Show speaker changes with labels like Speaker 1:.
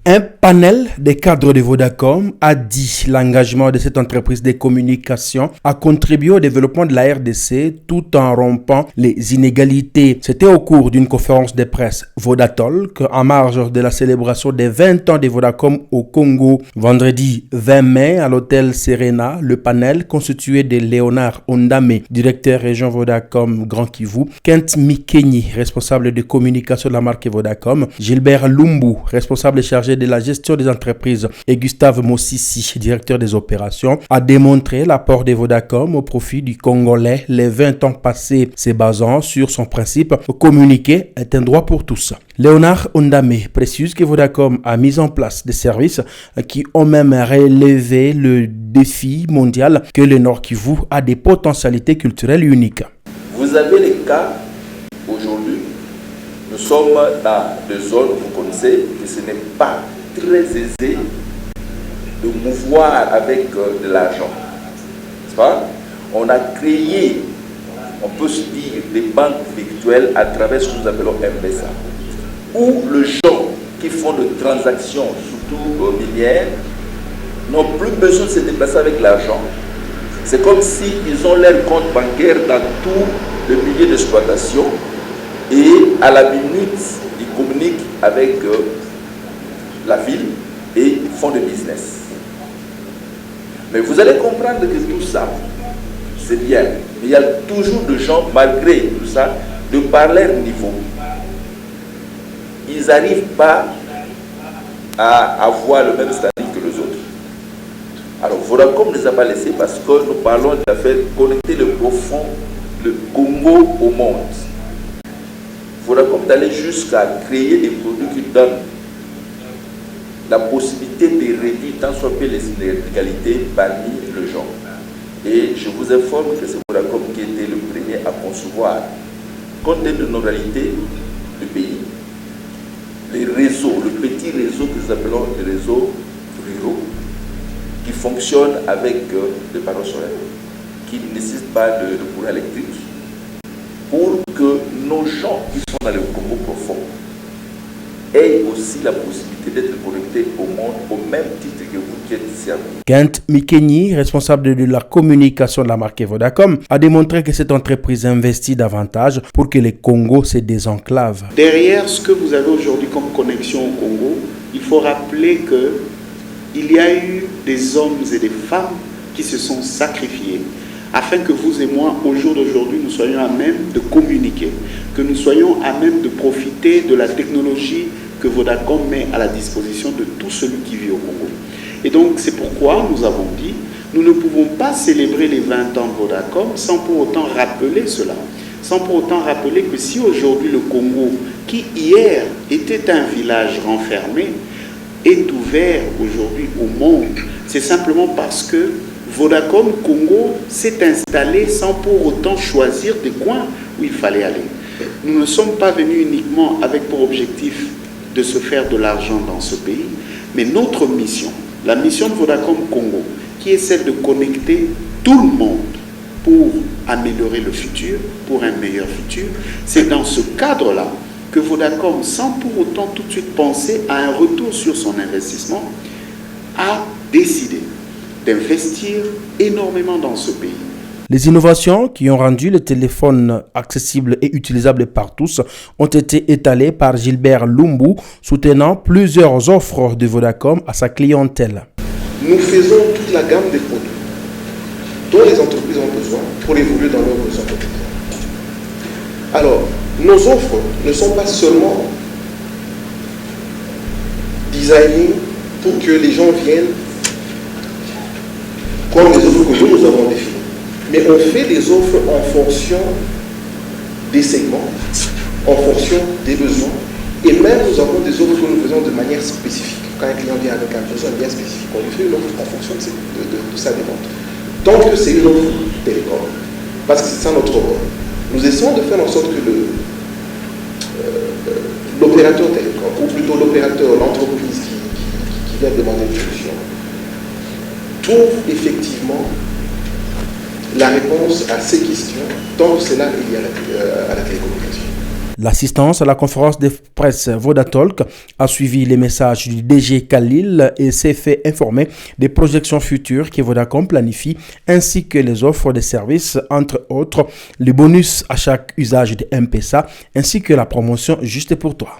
Speaker 1: Un panel des cadres de Vodacom a dit l'engagement de cette entreprise de communication a contribué au développement de la RDC tout en rompant les inégalités. C'était au cours d'une conférence de presse Vodatalk en marge de la célébration des 20 ans de Vodacom au Congo. Vendredi 20 mai à l'hôtel Serena, le panel constitué de Léonard Ondame, directeur région Vodacom Grand Kivu, Kent Mikenyi, responsable de communication de la marque Vodacom, Gilbert Lumbu, responsable chargé de la gestion des entreprises, et Gustave Mossissi, directeur des opérations, a démontré l'apport de Vodacom au profit du Congolais les 20 ans passés, se basant sur son principe « communiquer est un droit pour tous ». Léonard Ondame précise que Vodacom a mis en place des services qui ont même relevé le défi mondial que le Nord Kivu a des potentialités culturelles uniques.
Speaker 2: Vous avez les cas aujourd'hui, nous sommes dans des zones, vous connaissez, que ce n'est pas très aisé de mouvoir avec de l'argent. C'est pas? On a créé, on peut se dire, des banques virtuelles à travers ce que nous appelons M-Pesa, où les gens qui font des transactions, surtout minières, n'ont plus besoin de se déplacer avec l'argent. C'est comme s'ils ont leur compte bancaire dans tout le milieu d'exploitation et à la minute, ils communiquent avec la ville et font du business. Mais vous allez comprendre que tout ça, c'est bien. Mais il y a toujours des gens, malgré tout ça, de par leur niveau, ils n'arrivent pas à avoir le même statut que les autres. Alors Vodacom ne les a pas laissés parce que nous parlons de faire connecter le profond, le Congo au monde. Vodacom d'aller jusqu'à créer des produits qui donnent la possibilité de réduire tant soit peu les inégalités parmi les gens. Et je vous informe que c'est Vodacom qui était le premier à concevoir, compte tenu de nos réalités du pays, les réseaux, le petit réseau que nous appelons les réseaux ruraux, qui fonctionnent avec des panneaux solaires, qui ne nécessitent pas de courant électrique, pour que nos gens qui sont dans le Congo profond aient aussi la possibilité d'être connectés au monde au même titre que vous qui êtes servi.
Speaker 1: Kent Mikenyi, responsable de la communication de la marque Vodacom, a démontré que cette entreprise investit davantage pour que le Congo se désenclave.
Speaker 3: Derrière ce que vous avez aujourd'hui comme connexion au Congo, il faut rappeler qu'il y a eu des hommes et des femmes qui se sont sacrifiés afin que vous et moi, au jour d'aujourd'hui, nous soyons à même de communiquer, que nous soyons à même de profiter de la technologie que Vodacom met à la disposition de tout celui qui vit au Congo. Et donc, c'est pourquoi nous avons dit, nous ne pouvons pas célébrer les 20 ans de Vodacom sans pour autant rappeler cela, sans pour autant rappeler que si aujourd'hui le Congo, qui hier était un village renfermé, est ouvert aujourd'hui au monde, c'est simplement parce que Vodacom Congo s'est installé sans pour autant choisir des coins où il fallait aller. Nous ne sommes pas venus uniquement avec pour objectif de se faire de l'argent dans ce pays, mais notre mission, la mission de Vodacom Congo, qui est celle de connecter tout le monde pour améliorer le futur, pour un meilleur futur, c'est dans ce cadre-là que Vodacom, sans pour autant tout de suite penser à un retour sur son investissement, a décidé d'investir énormément dans ce pays.
Speaker 1: Les innovations qui ont rendu le téléphone accessible et utilisable par tous ont été étalées par Gilbert Lumbu, soutenant plusieurs offres de Vodacom à sa clientèle.
Speaker 4: Nous faisons toute la gamme des produits dont les entreprises ont besoin pour évoluer dans leurs besoins quotidiens. Alors, nos offres ne sont pas seulement designées pour que les gens viennent comme les offres que nous avons définies. Mais on fait des offres en fonction des segments, en fonction des besoins. Et même nous avons des offres que nous faisons de manière spécifique. Quand un client vient avec un besoin bien spécifique, on lui fait une offre en fonction de sa demande. Donc c'est une offre télécom. Parce que c'est ça notre rôle. Nous essayons de faire en sorte que l'opérateur télécom, ou plutôt l'opérateur, l'entreprise qui vient demander une solution, trouve effectivement la réponse à ces questions, tant que c'est là il y a à la télécommunication.
Speaker 1: L'assistance à la conférence de presse Vodatalk a suivi les messages du DG Khalil et s'est fait informer des projections futures que Vodacom planifie ainsi que les offres de services, entre autres, les bonus à chaque usage de M-Pesa ainsi que la promotion juste pour toi.